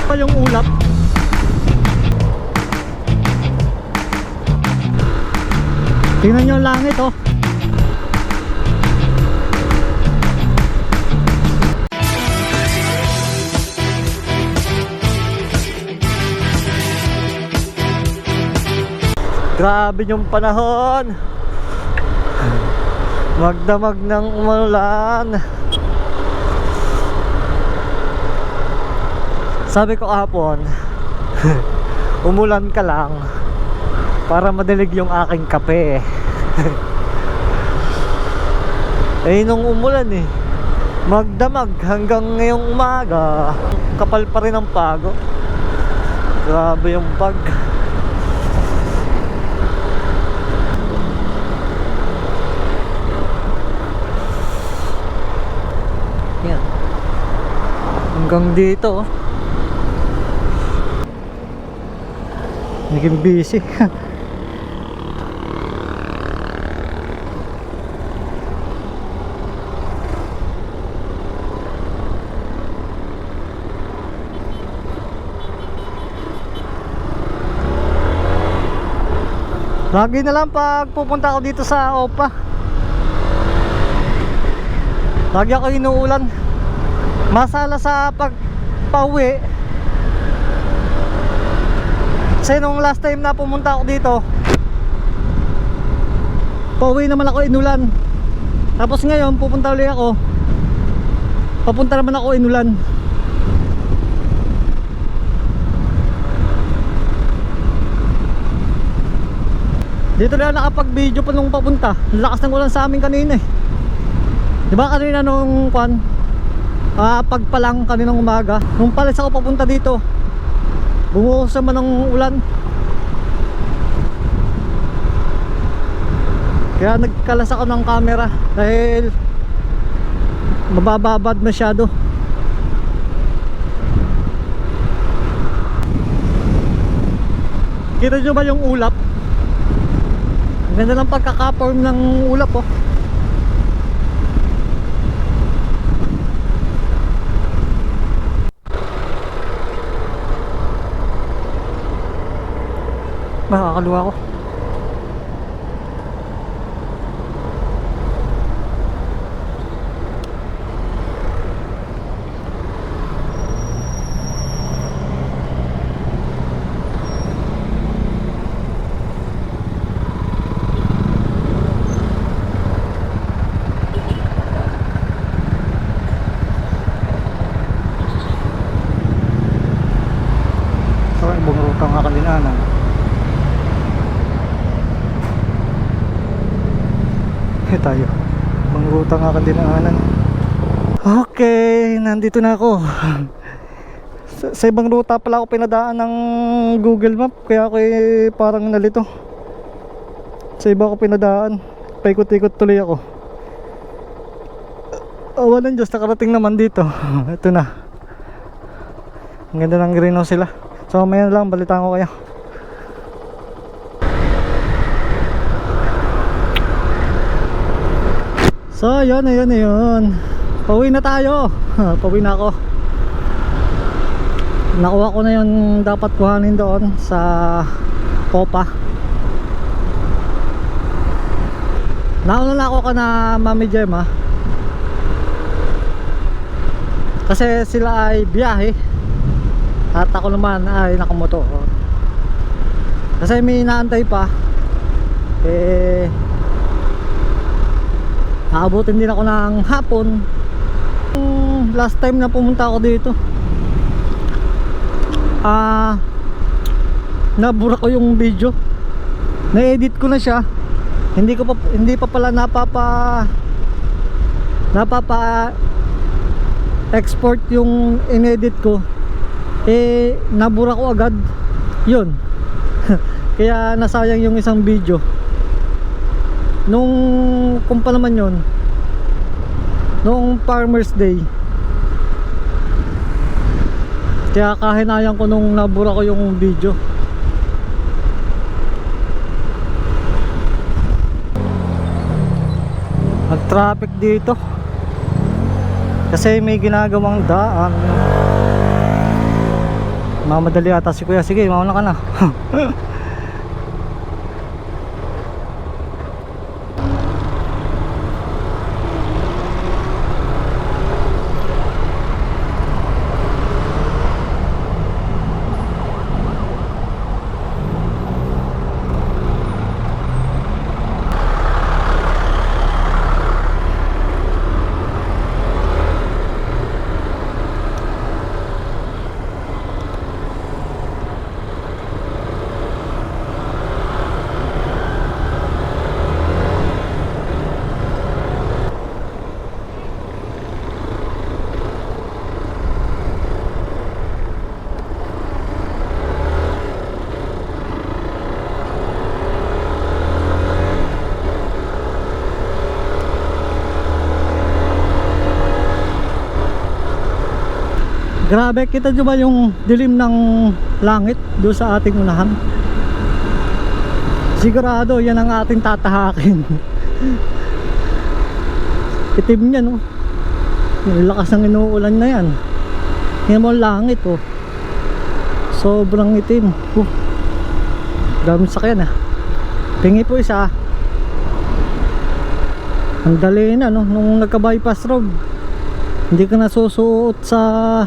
pa yung ulap. Tingnan nyo ang langit oh. Grabe yung panahon. Magdamag ng umulan. Sabi ko kahapon, umulan ka lang para madilig yung aking kape. Eh nung umulan eh, magdamag hanggang ngayong umaga. Kapal pa rin ang pagod. Grabe yung pag. Yan. Hanggang dito oh. Naging busy. Lagi na lang pag pupunta ako dito sa OPA, lagi ako inuulan. Masala sa pagpauwi. Kasi nung last time na pumunta ako dito, pauwi naman ako inulan. Tapos ngayon pupunta ulit ako, papunta naman ako inulan. Dito na nakapag video pa nung papunta. Lakas ng ulan sa amin kanina eh. Diba kanina nung pagpalang kaninang umaga, nung palis ako papunta dito, bumuhos naman ng ulan. Kaya nagkalas ako ng camera dahil mabababad masyado. Kita nyo ba yung ulap? Ang ganda ng pagkaka-form ng ulap oh. Makakaluwa ko. So, ibang rutang kakalinan. Tayo mangruta nga kadinaanan. Okay, nandito na ako. Sa ibang ruta pala ako pinadaan ng Google Map, kaya ako parang nalito. Sa iba ako pinadaan, paikot-ikot tuloy ako. Awa ng Diyos, nakarating naman dito. Ito na. Ang ganda ng greenhouse sila. So mamaya lang, balitaan ko kayo. So yun. Pauwi na tayo. Pauwi na ako. Nakuha ko na yung dapat kuhanin doon sa OPA. Nauna na ako ka na Mami Gemma, kasi sila ay biyahe at ako naman ay nakamotor. Kasi may inaantay pa. Naabutin din ako ng hapon. Last time na pumunta ako dito, nabura ko yung video. Na-edit ko na siya. Hindi pa pala napapa export yung inedit ko. Nabura ko agad. Yun. Kaya nasayang yung isang video. Kung pa naman yun, noong Farmers Day. Kaya kahinayan ko nung nabura ko yung video. Nag-traffic dito kasi may ginagawang daan. Mamadali ata si kuya. Sige, mauna ka na. Grabe, kita nyo ba yung dilim ng langit doon sa ating unahan? Sigurado yan ang ating tatahakin. Itim niya, no? Yung lakas ng inuulan na yan. Yan mo ang langit, oh. Sobrang itim. Daming sakyan, ah. Pingi po isa. Ang dali na, no? Nung nagka-bypass road, hindi ka nasusuot sa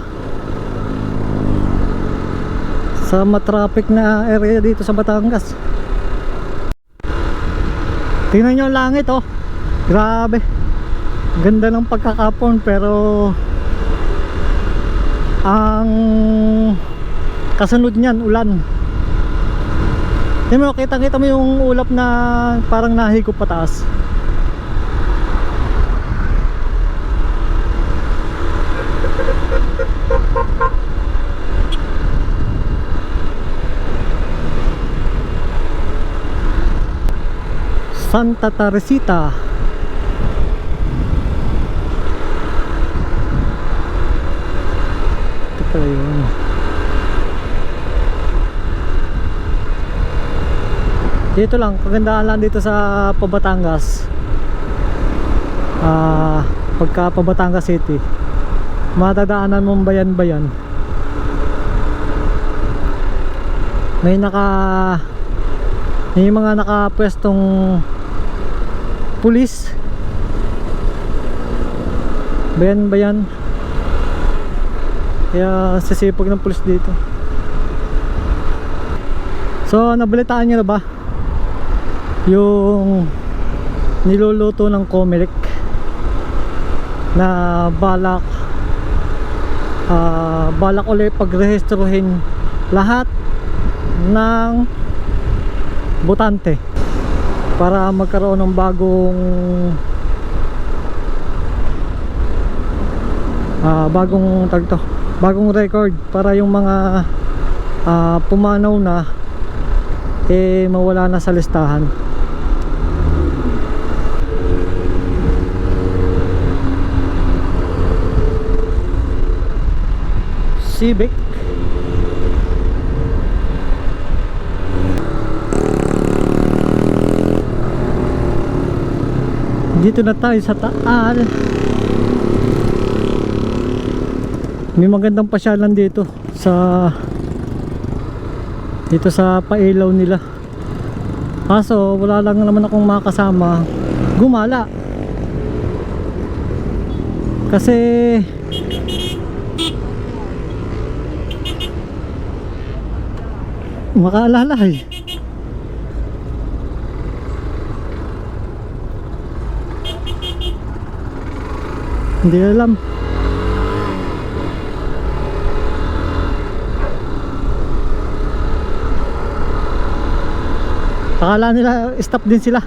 matraffic na area dito sa Batangas. Tingnan nyo ang langit, oh. Grabe, ganda ng pagkakapon, pero ang kasunod niyan ulan. Tingnan mo, kita mo yung ulap na parang nahigop pataas. Santa Teresita. Ito pala yun. Dito lang, kagandaan lang dito sa Batangas. Pagka Batangas City, matadaanan mong bayan-bayan. May mga nakapwestong pulis, bayan-bayan. Kaya sisipag ng pulis dito. So nabalitaan nyo na ba yung niluluto ng Comelec na balak ulit pagrehistruhin lahat ng botante para magkaroon ng bagong record, para yung mga pumanaw na mawala na sa listahan. Civic. Dito na tayo sa Taal. May magandang pasyalan dito sa pailaw nila. Kaso wala lang naman akong makasama gumala. Kasi makaalalay. Hindi alam. Akala nila stop din sila.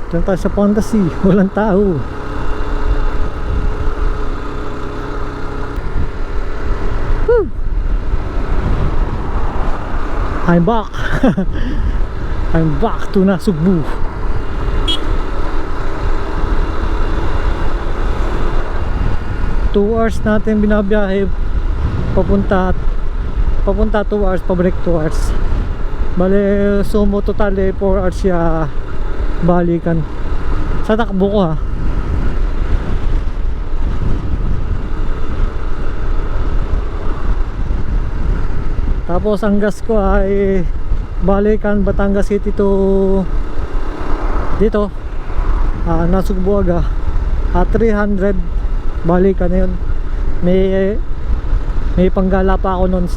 Diyan tayo sa Fantasy, walang tao. Woo! I'm back. I'm back to Nasugbu. Two hours natin binabiyahe papunta 2 hours, pabalik 2 hours. Bale, sumo total 4 hours siya balikan sa takbo ko ha. Tapos ang gas ko ay balikan Batangas City to dito Nasugbuaga 300 balikan na yun. May panggala pa ako nun.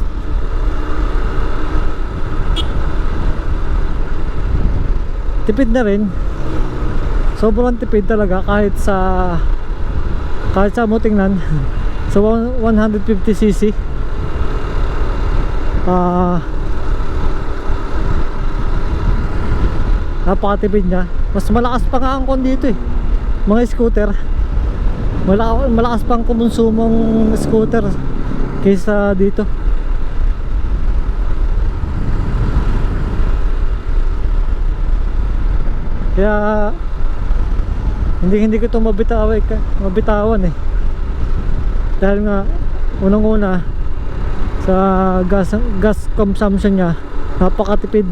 Tipid na rin, sobrang tipid talaga kahit sa mo tingnan. So 150cc napakatipid niya. Mas malakas pa nga ang kon dito eh, mga scooter. Malakas pang kumonsumong scooter kaysa dito. Kaya hindi ko ito mabitawan eh. Dahil nga unang-una sa gas consumption niya, napakatipid.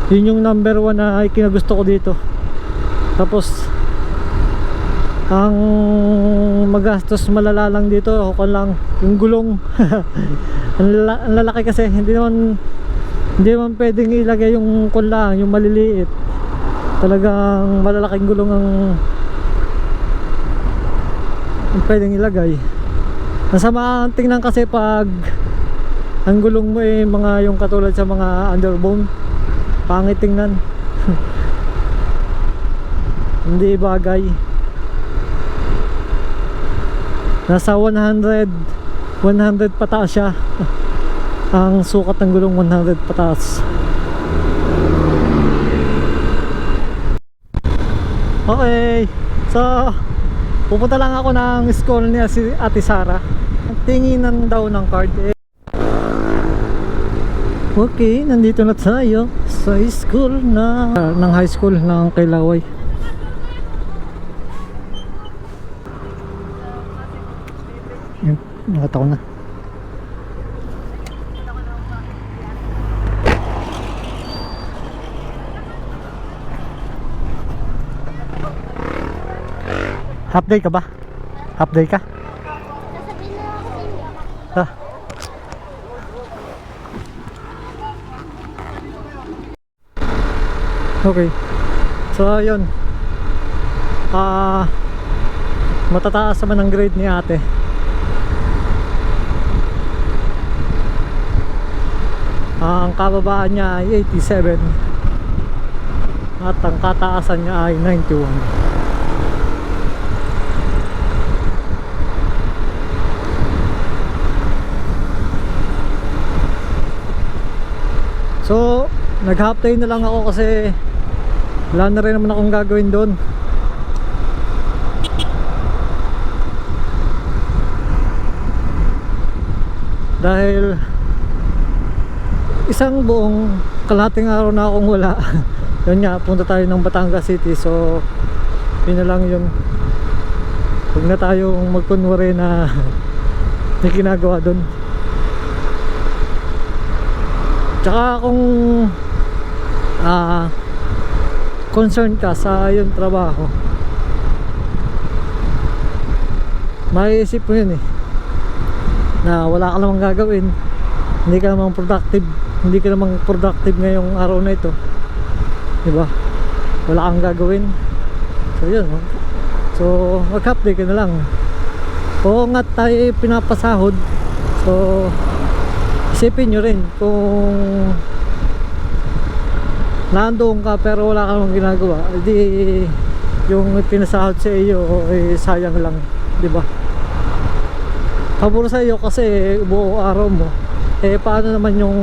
Yun yung number 1 na kinagusto ko dito. Tapos ang magastos malala lang dito ako lang yung gulong. ang lalaki kasi hindi naman pwedeng ilagay yung kunlang, yung maliliit. Talagang malalaking gulong ang pwedeng ilagay. Masama ang tingnan kasi pag ang gulong mo eh mga yung katulad sa mga underbone, pangit tingnan. Hindi bagay. Nasa 100 pataas siya. Ang sukat ng gulong 100 pataas. Okay, so pupunta lang ako ng school niya si Ate Sara. Tinginan daw ng card eh. Okay, nandito na tayo sa school ng high school ng Kailaway. Nakita ko na. Half day ka ba? Half day ka? Ah. Okay. So yun. Matataas naman ang grade ni ate. Ang kababaan niya ay 87 at ang kataasan niya ay 91. So nag half day na lang ako kasi wala na rin naman akong gagawin doon. Dahil isang buong kalahating araw na akong wala. Yun nga, punta tayo ng Batangas City. So yun na lang yun. Huwag na tayong magkunwari na may ginagawa doon. Tsaka kung concerned ka sa yung trabaho, maiisip mo yun eh, na wala ka namang gagawin, hindi ka namang productive ngayong araw na ito, diba? Wala kang gagawin. So yun, so mag-half day ka na lang. Oo nga, tayo pinapasahod. So isipin nyo rin kung nandoon ka pero wala kang ginagawa, hindi yung pinasahod sa iyo eh, sayang lang, di ba? Pabor sa iyo kasi buong araw mo. Eh paano naman yung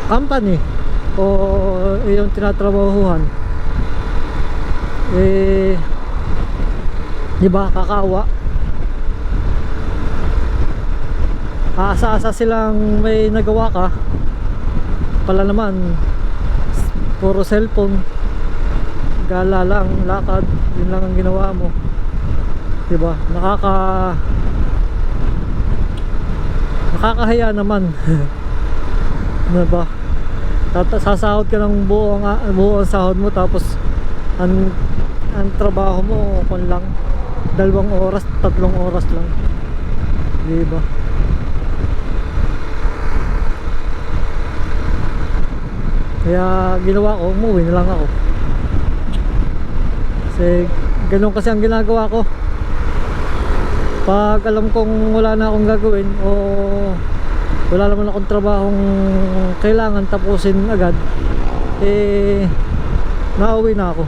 company o yung tinatrabahuhan, eh di ba kakawa? Asa-asa silang may nagawa ka, pala naman puro cellphone, gala lang, lakad, yun lang ang ginawa mo, diba? Nakakahiya naman. Diba? Sasahod ka ng buong sahod mo, tapos ang trabaho mo kung lang 2 oras, 3 oras lang, di ba? Kaya ginawa ko, umuwi na lang ako. Kasi ganun kasi ang ginagawa ko. Pag alam kong wala na akong gagawin, o wala naman akong trabahong kailangan tapusin agad, eh nauwi na ako.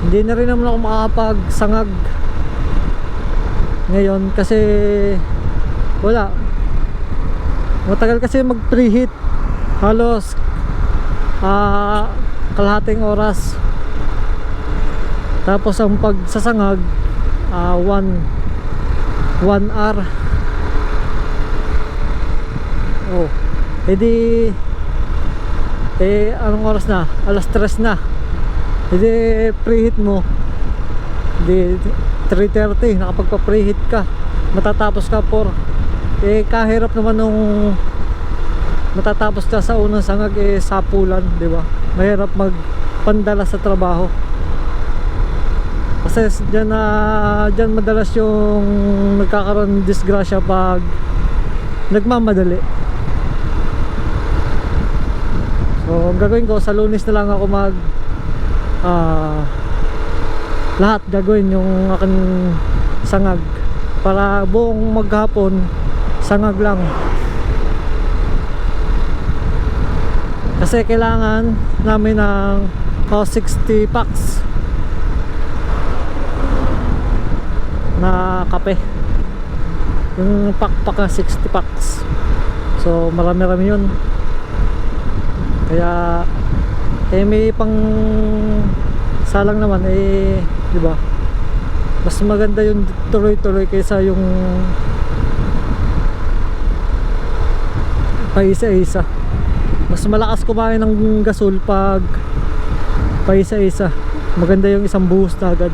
Hindi na rin naman ako makakapagsangag ngayon kasi wala, matagal kasi mag preheat, halos kalahating oras. Tapos ang pagsasangag 1 hour. Oh, edi anong oras na? Alas 3 na. Edi preheat mo, di 3:30 nakapagpa-preheat ka, matatapos ka 4. Kahirap naman nung matatapos ka sa unang sangag, sapulan, di ba? Mahirap magpandala sa trabaho. Kasi dyan madalas yung nagkakaroon ng disgrasya pag nagmamadali. So ang gagawin ko, sa Lunes na lang ako lahat gagawin yung aking sangag, para buong maghapon sangag lang. Kasi kailangan namin ng 60 packs na kape, yung pack na 60 packs. So marami-rami yun. Kaya may pang salang naman, di ba? Mas maganda yung tuloy-tuloy kaysa yung paisa-isa. Mas malakas kumain ng gasol pag paisa-isa. Maganda yung isang buhos na agad.